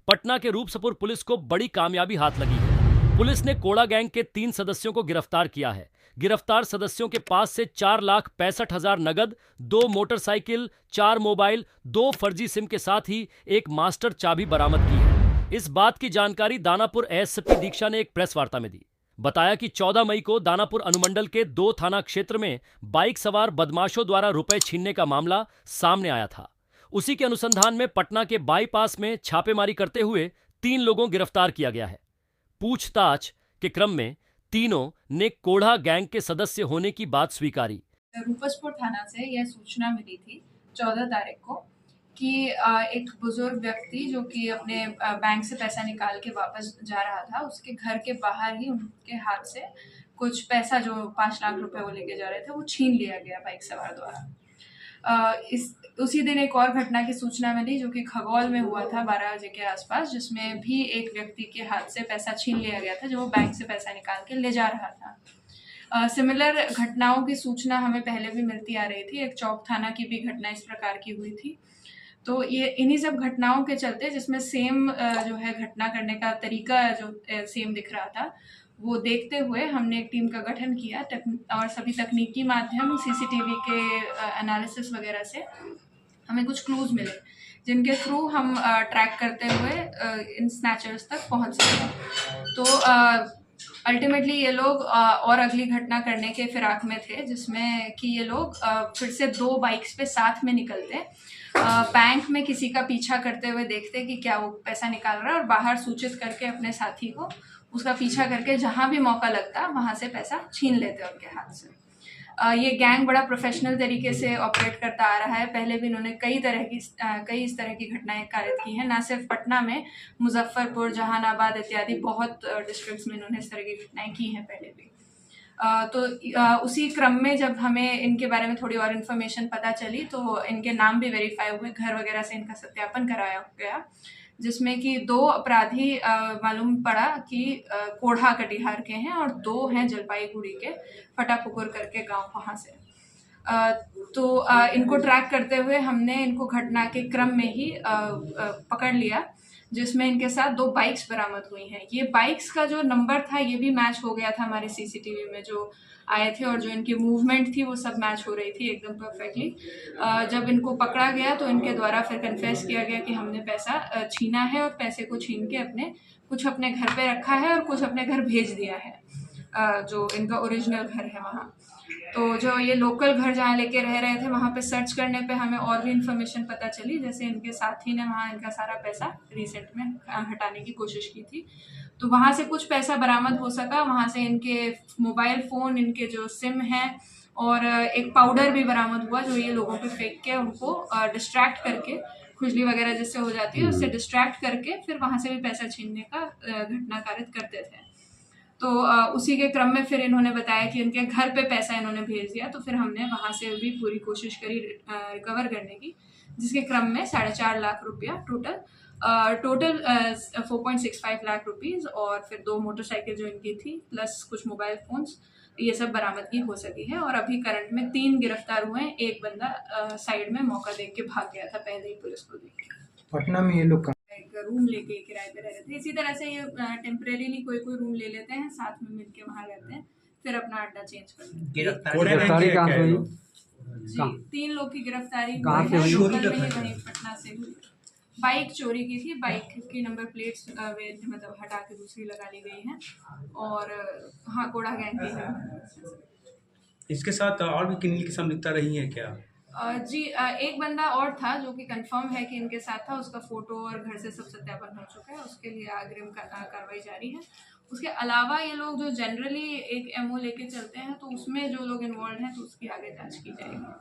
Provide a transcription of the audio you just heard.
पटना के रूपसपुर पुलिस को बड़ी कामयाबी हाथ लगी है। पुलिस ने कोड़ा गैंग के 3 सदस्यों को गिरफ्तार किया है। गिरफ्तार सदस्यों के पास से 4,65,000 नगद, 2 मोटरसाइकिल, 4 मोबाइल, 2 फर्जी सिम के साथ ही एक मास्टर चाबी बरामद की है। इस बात की जानकारी दानापुर एएसपी दीक्षा ने एक प्रेस वार्ता में दी। बताया कि 14 मई को दानापुर अनुमंडल के 2 थाना क्षेत्र में बाइक सवार बदमाशों द्वारा रुपए छीनने का मामला सामने आया था। उसी के अनुसंधान में पटना के बाईपास में छापेमारी करते हुए 3 लोगों गिरफ्तार किया गया है। पूछताछ के क्रम में तीनों ने कोढ़ा गैंग के सदस्य होने की बात स्वीकारी। रूपसपुर थाना से यह सूचना मिली थी 14 तारीख को कि एक बुजुर्ग व्यक्ति जो कि अपने बैंक से पैसा निकाल के वापस जा रहा था, उसके घर के बाहर ही उनके हाथ से कुछ पैसा जो 5 लाख रुपए वो लेके जा रहे थे वो छीन लिया गया बाइक सवार द्वारा। उसी दिन एक और घटना की सूचना मिली जो कि खगौल में हुआ था 12 बजे के आसपास, जिसमें भी एक व्यक्ति के हाथ से पैसा छीन लिया गया था जो वो बैंक से पैसा निकाल के ले जा रहा था। सिमिलर घटनाओं की सूचना हमें पहले भी मिलती आ रही थी। एक चौक थाना की भी घटना इस प्रकार की हुई थी। तो ये इन्हीं सब घटनाओं के चलते, जिसमें सेम जो है घटना करने का तरीका जो सेम दिख रहा था, वो देखते हुए हमने एक टीम का गठन किया और सभी तकनीकी माध्यम सीसीटीवी के एनालिसिस वगैरह से हमें कुछ क्लूज मिले, जिनके थ्रू हम ट्रैक करते हुए इन स्नैचर्स तक पहुंच सके। तो अल्टीमेटली ये लोग और अगली घटना करने के फिराक में थे, जिसमें कि ये लोग फिर से 2 बाइक्स पे साथ में निकलते, बैंक में किसी का पीछा करते हुए देखते कि क्या वो पैसा निकाल रहा है, और बाहर सूचित करके अपने साथी को उसका पीछा करके जहां भी मौका लगता वहां से पैसा छीन लेते उनके हाथ से। ये गैंग बड़ा प्रोफेशनल तरीके से ऑपरेट करता आ रहा है। पहले भी इन्होंने कई इस तरह की घटनाएं कारित की हैं, न सिर्फ पटना में, मुजफ्फरपुर, जहानाबाद इत्यादि बहुत डिस्ट्रिक्ट्स में इन्होंने इस तरह की घटनाएं की हैं पहले भी। उसी क्रम में जब हमें इनके बारे में थोड़ी और इन्फॉर्मेशन पता चली तो इनके नाम भी वेरीफाई हुए, घर वगैरह से इनका सत्यापन कराया गया, जिसमें कि 2 अपराधी मालूम पड़ा कि कोढ़ा कटिहार के हैं और 2 हैं जलपाईगुड़ी के, फटापुकुर करके गांव वहां से। इनको ट्रैक करते हुए हमने इनको घटना के क्रम में ही पकड़ लिया, जिसमें इनके साथ 2 बाइक्स बरामद हुई हैं। ये बाइक्स का जो नंबर था ये भी मैच हो गया था हमारे सीसीटीवी में जो आए थे, और जो इनकी मूवमेंट थी वो सब मैच हो रही थी एकदम परफेक्टली। जब इनको पकड़ा गया तो इनके द्वारा फिर कन्फेस किया गया कि हमने पैसा छीना है, और पैसे को छीन के कुछ अपने घर पे रखा है और कुछ अपने घर भेज दिया है, जो इनका ओरिजिनल घर है वहाँ। तो जो ये लोकल घर जहाँ लेके रह रहे थे वहाँ पे सर्च करने पे हमें और भी इन्फॉर्मेशन पता चली, जैसे इनके साथी ने वहाँ इनका सारा पैसा रिसेंट में हटाने की कोशिश की थी, तो वहाँ से कुछ पैसा बरामद हो सका। वहाँ से इनके मोबाइल फ़ोन, इनके जो सिम हैं, और एक पाउडर भी बरामद हुआ जो ये लोगों पे फेंक के उनको डिस्ट्रैक्ट करके, खुजली वगैरह जिससे हो जाती है उससे डिस्ट्रैक्ट करके फिर वहाँ से भी पैसा छीनने का घटना कारित करते थे। तो उसी के क्रम में फिर इन्होंने बताया कि उनके घर पे पैसा इन्होंने भेज दिया, तो फिर हमने वहाँ से भी पूरी कोशिश करी रिकवर करने की, जिसके क्रम में 4.5 लाख रुपया टोटल 4.65 लाख रुपीज़, और फिर 2 मोटरसाइकिल जो इनकी थी प्लस कुछ मोबाइल फोन्स, ये सब बरामदगी हो सकी है। और अभी करंट में 3 गिरफ्तार हुए हैं। एक बंदा साइड में मौका देख के भाग गया था पहले ही पुलिस को देख के। पटना में ये लोग एक रूम लेके किराए पे रह रहे थे। इसी तरह से ये टेम्परेरीली कोई रूम ले लेते हैं, साथ में मिलके वहाँ रहते हैं, फिर अपना अड्डा चेंज करते हैं। गिरफ्तारी कहाँ से हुई? जी, 3 लोग की गिरफ्तारी कहाँ से हुई? वहीं पटना से हुई। बाइक चोरी की थी, बाइक की नंबर प्लेट्स मतलब हटा के दूसरी लगा ली गई है, और हाँ, कोड़ा गैंग की है। इसके साथ और भी किन्हीं की संलिप्तता रही है क्या? जी, एक बंदा और था जो कि कंफर्म है कि इनके साथ था, उसका फोटो और घर से सब सत्यापन हो चुका है, उसके लिए अग्रिम कार्रवाई जारी है। उसके अलावा ये लोग जो जनरली एक एमओ लेके चलते हैं, तो उसमें जो लोग इन्वॉल्व हैं तो उसकी आगे जांच की जाएगी।